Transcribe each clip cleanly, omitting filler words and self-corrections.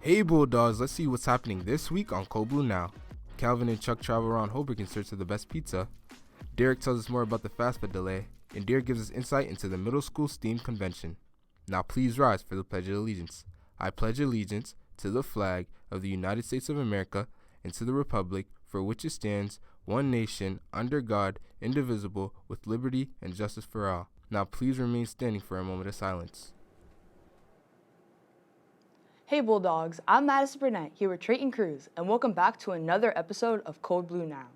Hey Bulldogs, let's see what's happening this week on Cold Blue Now. Calvin and Chuck travel around Holbrook in search of the best pizza. Derek tells us more about the FAFSA delay, and Derek gives us insight into the middle school STEAM convention. Now please rise for the Pledge of Allegiance. I pledge allegiance to the flag of the United States of America and to the republic for which it stands, one nation, under God, indivisible, with liberty and justice for all. Now please remain standing for a moment of silence. Hey Bulldogs, I'm Madison Burnett here with Trayton Cruz, and welcome back to another episode of Cold Blue Now.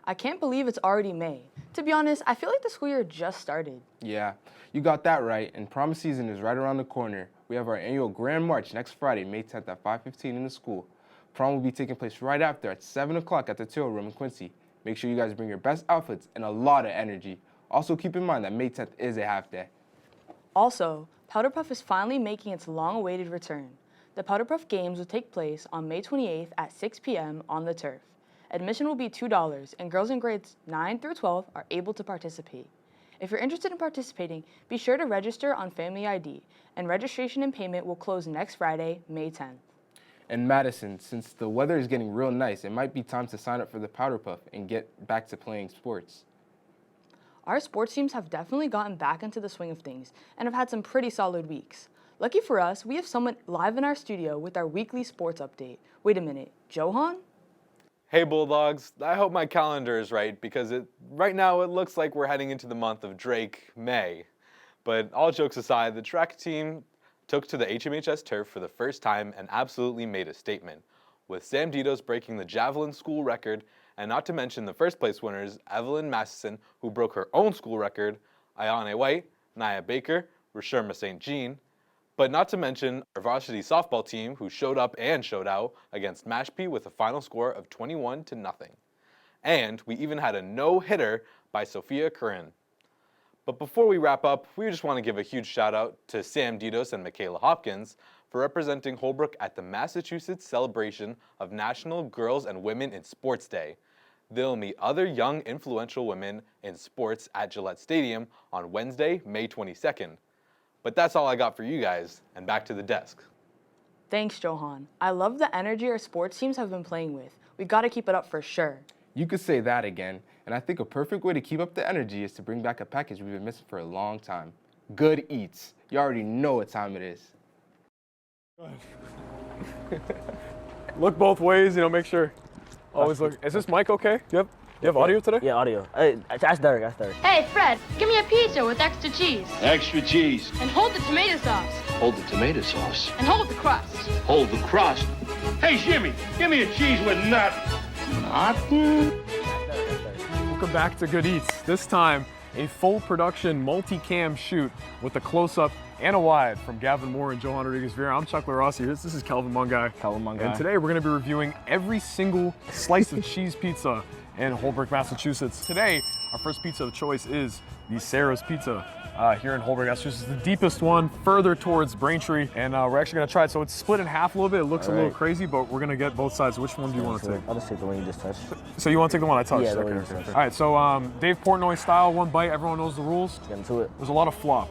I can't believe it's already May. To be honest, I feel like the school year just started. Yeah, you got that right, and prom season is right around the corner. We have our annual Grand March next Friday, May 10th at 5:15 in the school. Prom will be taking place right after at 7 o'clock at the Till Room in Quincy. Make sure you guys bring your best outfits and a lot of energy. Also keep in mind that May 10th is a half day. Also, Powder Puff is finally making its long-awaited return. The Powder Puff Games will take place on May 28th at 6 p.m. on the turf. Admission will be $2, and girls in grades 9 through 12 are able to participate. If you're interested in participating, be sure to register on Family ID, and registration and payment will close next Friday, May 10th. And Madison, since the weather is getting real nice, it might be time to sign up for the Powder Puff and get back to playing sports. Our sports teams have definitely gotten back into the swing of things and have had some pretty solid weeks. Lucky for us, we have someone live in our studio with our weekly sports update. Wait a minute, Johan? Hey Bulldogs, I hope my calendar is right because right now it looks like we're heading into the month of Drake, May. But all jokes aside, the track team took to the HMHS turf for the first time and absolutely made a statement, with Sam Ditos breaking the javelin school record, and not to mention the first place winners, Evelyn Masterson, who broke her own school record, Ayane White, Nia Baker, Rasherma St. Jean, but not to mention our varsity softball team who showed up and showed out against Mashpee with a final score of 21-0. And we even had a no-hitter by Sophia Corinne. But before we wrap up, we just want to give a huge shout out to Sam Ditos and Michaela Hopkins for representing Holbrook at the Massachusetts celebration of National Girls and Women in Sports Day. They'll meet other young influential women in sports at Gillette Stadium on Wednesday, May 22nd. But that's all I got for you guys, and back to the desk. Thanks, Johan. I love the energy our sports teams have been playing with. We've got to keep it up for sure. You could say that again, and I think a perfect way to keep up the energy is to bring back a package we've been missing for a long time. Good Eats. You already know what time it is. Look both ways, make sure. Always look. Is this mic okay? You have audio today? Yeah, audio. Ask Derek. Hey, Fred, give me a pizza with extra cheese. Extra cheese. And hold the tomato sauce. Hold the tomato sauce. And hold the crust. Hold the crust. Hey, Jimmy, give me a cheese with nut. Welcome back to Good Eats. This time, a full production multi-cam shoot with a close-up and a wide from Gavin Moore and Johan Rodriguez-Vera. I'm Chuck LaRossi. This is Calvin Mungai. And today we're going to be reviewing every single slice of cheese pizza in Holbrook, Massachusetts. Today, our first pizza of choice is the Sarah's Pizza here in Holbrook, Massachusetts. The deepest one, further towards Braintree, and we're actually gonna try it. So it's split in half a little bit. It looks a little crazy, but we're gonna get both sides. Which one do you want to take? I'll just take the one you just touched. So you want to take the one I touched? Yeah, the one you Okay. touched. All right, so Dave Portnoy style, one bite. Everyone knows the rules. Let's get into it. There's a lot of flop.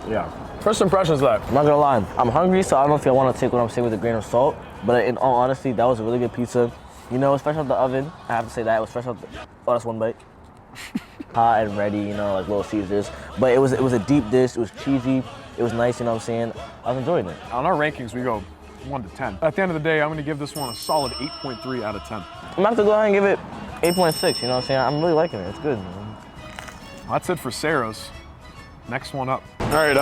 Yeah. First impressions of that. I'm not gonna lie, I'm hungry, so I don't know if I want to take what I'm saying with a grain of salt. But in all honesty, that was a really good pizza. It's fresh out the oven. I have to say that it was fresh out the. Oh, that's one bite. Hot and ready, like Little Caesars. But it was a deep dish. It was cheesy. It was nice. I was enjoying it. On our rankings, we go 1 to 10. At the end of the day, I'm gonna give this one a solid 8.3 out of 10. I'm gonna have to go ahead and give it 8.6. I'm really liking it. It's good. That's it for Sarah's. Next one up. All right,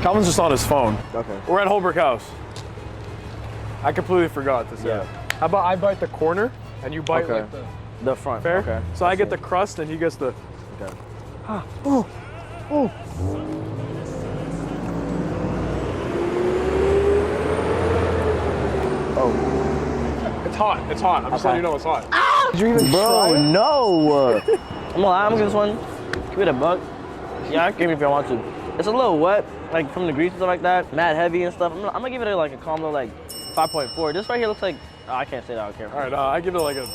Calvin's just on his phone. Okay. We're at Holbrook House. I completely forgot to say that. How about I bite the corner and you bite like the... The front. Fair? Okay. So I get the crust and he gets the... Okay. Ooh. Ooh. Oh. It's hot. It's hot. I'm just letting you know it's hot. Did you even try it? No. I'm gonna give this one. Give it a buck. Yeah, give me if I want to. It's a little wet, like from the grease and stuff like that. Mad heavy and stuff. I'm gonna give it like a calm little like 5.4. This right here looks like, oh, I can't say that, I don't care. All right, I give it like a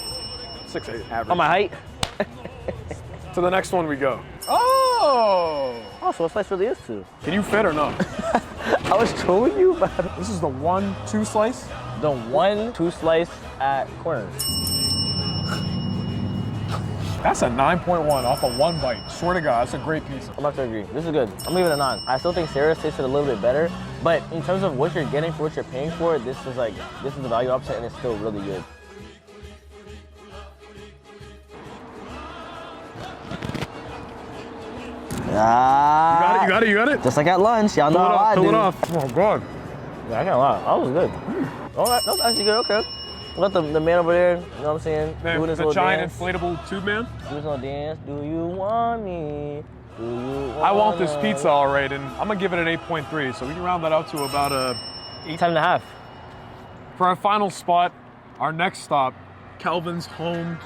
6.8 average. On my height? To the next one we go. Oh! Oh, so a slice really is too. Can you fit or no? I was trolling you, but This is the 1-2 slice. the 1-2 slice at corners. That's a 9.1 off of one bite. Swear to God, that's a great pizza. I'm not gonna agree. This is good. I'm gonna give it a 9. I still think Sarah's tasted a little bit better, but in terms of what you're getting for what you're paying for, this is the value option and it's still really good. Ah, You got it. just like at lunch, y'all know how I do. Pull it off. Oh God. Yeah, I can't lie. That was good. Oh, that was actually good. Okay. We got the man over there. You know what I'm saying? Man, Doing his the little giant dance. inflatable tube man. Do his little dance. Do you want me? Do you want I want this pizza all right, and I'm gonna give it an 8.3, so we can round that out to about a 10.5. For our final spot, our next stop, Kelvin's home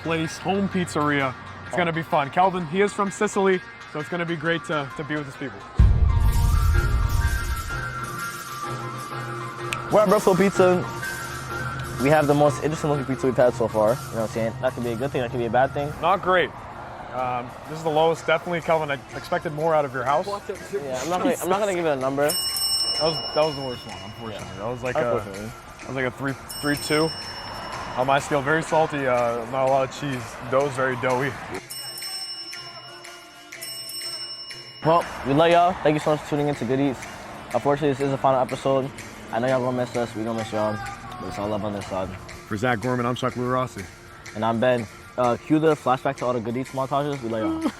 place, home pizzeria. It's gonna be fun. Kelvin, he is from Sicily, so it's gonna be great to be with his people. We're at Brussels Pizza. We have the most interesting looking pizza we've had so far. You know what I'm saying? That could be a good thing, that could be a bad thing. Not great. This is the lowest, definitely. Kelvin, I expected more out of your house. Yeah, I'm not gonna give it a number. That was the worst one, unfortunately. That was like a 3-2 on my scale. Very salty, not a lot of cheese. Dough's very doughy. Well, we love y'all. Thank you so much for tuning in to Good Eats. Unfortunately, this is the final episode. I know y'all gonna miss us. We gonna miss y'all. But it's all love on this side. For Zach Gorman, I'm Chuck Rossi. And I'm Ben. Cue the flashback to all the Good Eats montages. We love y'all.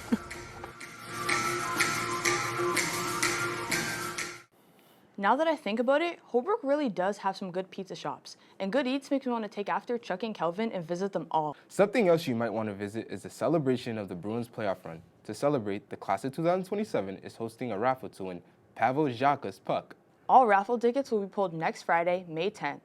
Now that I think about it, Holbrook really does have some good pizza shops, and Good Eats makes me want to take after Chuck and Kelvin and visit them all. Something else you might want to visit is the celebration of the Bruins playoff run. To celebrate, the class of 2027 is hosting a raffle to win Pavel Zacha's puck. All raffle tickets will be pulled next Friday, May 10th.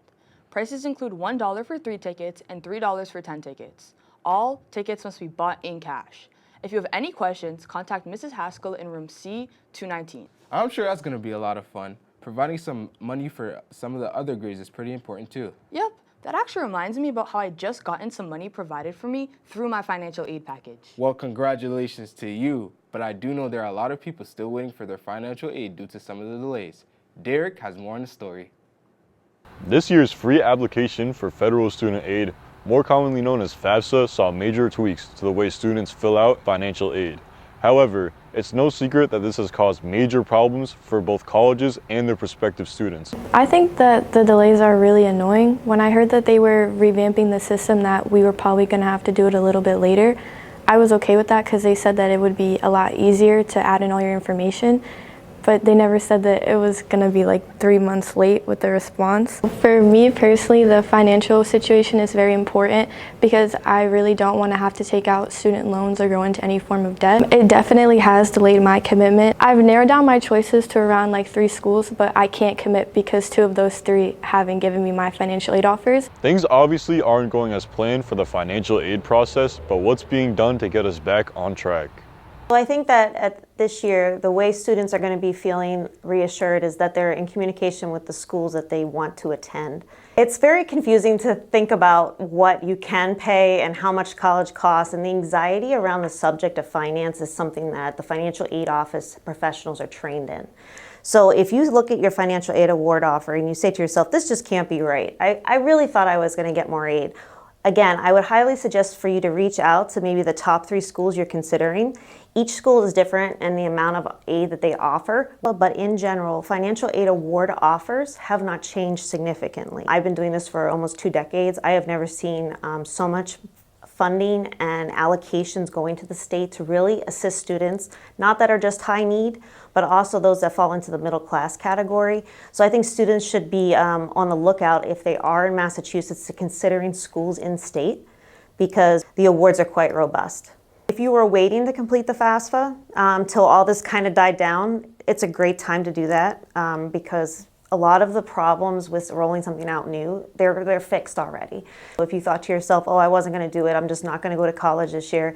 Prices include $1 for 3 tickets and $3 for 10 tickets. All tickets must be bought in cash. If you have any questions, contact Mrs. Haskell in room C219. I'm sure that's going to be a lot of fun. Providing some money for some of the other grades is pretty important too. Yep, that actually reminds me about how I just gotten some money provided for me through my financial aid package. Well, congratulations to you, but I do know there are a lot of people still waiting for their financial aid due to some of the delays. Derek has more on the story. This year's free application for federal student aid, more commonly known as FAFSA, saw major tweaks to the way students fill out financial aid. However, it's no secret that this has caused major problems for both colleges and their prospective students. I think that the delays are really annoying. When I heard that they were revamping the system, that we were probably going to have to do it a little bit later, I was okay with that because they said that it would be a lot easier to add in all your information. But they never said that it was going to be like 3 months late with the response. For me personally, the financial situation is very important because I really don't want to have to take out student loans or go into any form of debt. It definitely has delayed my commitment. I've narrowed down my choices to around like 3 schools, but I can't commit because 2 of those 3 haven't given me my financial aid offers. Things obviously aren't going as planned for the financial aid process, but what's being done to get us back on track? Well, I think that this year, the way students are going to be feeling reassured is that they're in communication with the schools that they want to attend. It's very confusing to think about what you can pay and how much college costs, and the anxiety around the subject of finance is something that the financial aid office professionals are trained in. So if you look at your financial aid award offer and you say to yourself, this just can't be right. I really thought I was going to get more aid. Again, I would highly suggest for you to reach out to maybe the top 3 schools you're considering. Each school is different in the amount of aid that they offer, but in general, financial aid award offers have not changed significantly. I've been doing this for almost 2 decades. I have never seen so much funding and allocations going to the state to really assist students, not that are just high need, but also those that fall into the middle class category. So I think students should be on the lookout if they are in Massachusetts to considering schools in state, because the awards are quite robust. If you were waiting to complete the FAFSA till all this kind of died down, it's a great time to do that because a lot of the problems with rolling something out new, they're fixed already. If you thought to yourself, oh, I wasn't going to do it, I'm just not going to go to college this year,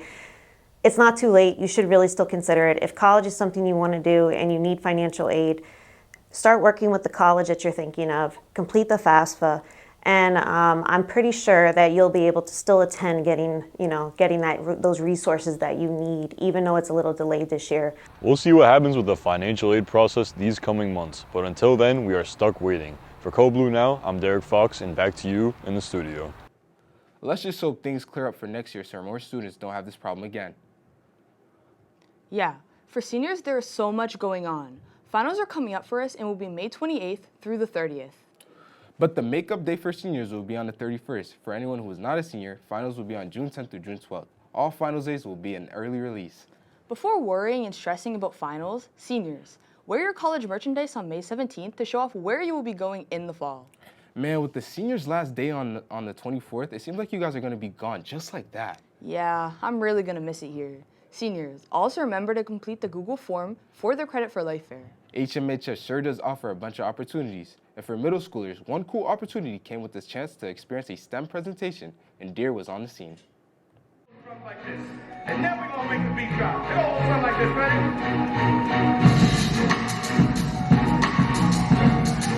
it's not too late. You should really still consider it. If college is something you want to do and you need financial aid, start working with the college that you're thinking of, complete the FAFSA, and I'm pretty sure that you'll be able to still attend getting those resources that you need, even though it's a little delayed this year. We'll see what happens with the financial aid process these coming months, but until then, we are stuck waiting. For Code Blue Now, I'm Derek Fox, and back to you in the studio. Let's just hope things clear up for next year so more students don't have this problem again. Yeah, for seniors, there is so much going on. Finals are coming up for us and will be May 28th through the 30th. But the makeup day for seniors will be on the 31st. For anyone who is not a senior, finals will be on June 10th through June 12th. All finals days will be an early release. Before worrying and stressing about finals, seniors, wear your college merchandise on May 17th to show off where you will be going in the fall. Man, with the seniors' last day on the 24th, it seems like you guys are going to be gone just like that. Yeah, I'm really going to miss it here. Seniors, also remember to complete the Google form for their Credit for Life Fair. HMHS sure does offer a bunch of opportunities. And for middle schoolers, one cool opportunity came with this chance to experience a STEM presentation, and Deer was on the scene. Like this. And then we're going to make the beat drop. It all sound like this, ready?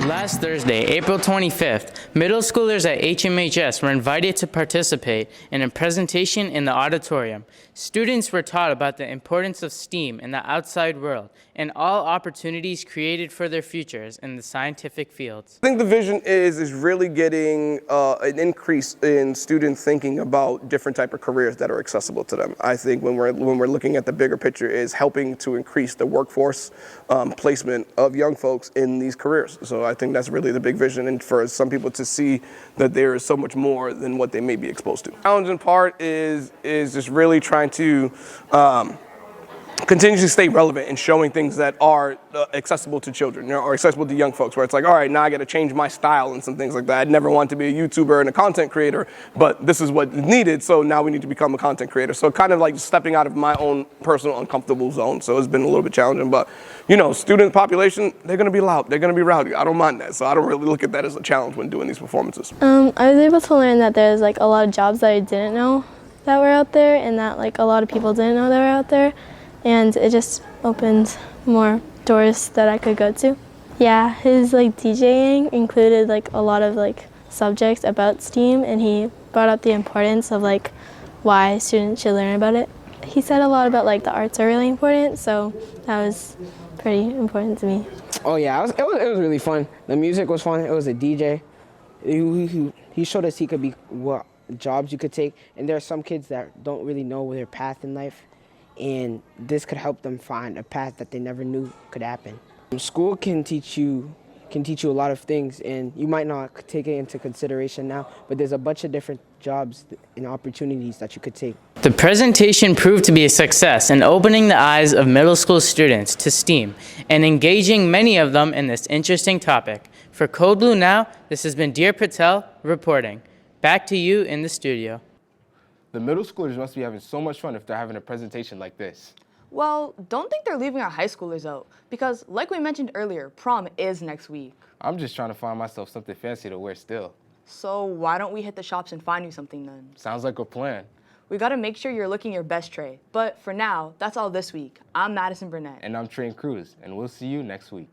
Last Thursday, April 25th, middle schoolers at HMHS were invited to participate in a presentation in the auditorium. Students were taught about the importance of STEAM in the outside world and all opportunities created for their futures in the scientific fields. I think the vision is really getting an increase in students thinking about different type of careers that are accessible to them. I think when we're looking at the bigger picture is helping to increase the workforce placement of young folks in these careers. So I think that's really the big vision, and for some people to see that there is so much more than what they may be exposed to. The challenging part is just really trying to continue to stay relevant and showing things that are accessible to children, or accessible to young folks, where it's like, all right, now I got to change my style and some things like that. I'd never want to be a YouTuber and a content creator, but this is what is needed, so now we need to become a content creator. So kind of like stepping out of my own personal uncomfortable zone. So it's been a little bit challenging, but student population, they're going to be loud, they're going to be rowdy. I don't mind that, so I don't really look at that as a challenge when doing these performances. I was able to learn that there's like a lot of jobs that I didn't know that were out there, and that like a lot of people didn't know that were out there. And it just opened more doors that I could go to. Yeah, his like DJing included like a lot of like subjects about STEAM, and he brought up the importance of like why students should learn about it. He said a lot about like the arts are really important, so that was pretty important to me. Oh yeah, it was really fun. The music was fun. It was a DJ. He showed us he could be what jobs you could take, and there are some kids that don't really know their path in life, and this could help them find a path that they never knew could happen. School can teach you a lot of things, and you might not take it into consideration now, but there's a bunch of different jobs and opportunities that you could take. The presentation proved to be a success in opening the eyes of middle school students to STEAM and engaging many of them in this interesting topic. For Code Blue Now, this has been Deer Patel reporting. Back to you in the studio. The middle schoolers must be having so much fun if they're having a presentation like this. Well, don't think they're leaving our high schoolers out, because like we mentioned earlier, prom is next week. I'm just trying to find myself something fancy to wear still. So why don't we hit the shops and find you something then? Sounds like a plan. We gotta make sure you're looking your best, Trey. But for now, that's all this week. I'm Madison Burnett. And I'm Train Cruz, and we'll see you next week.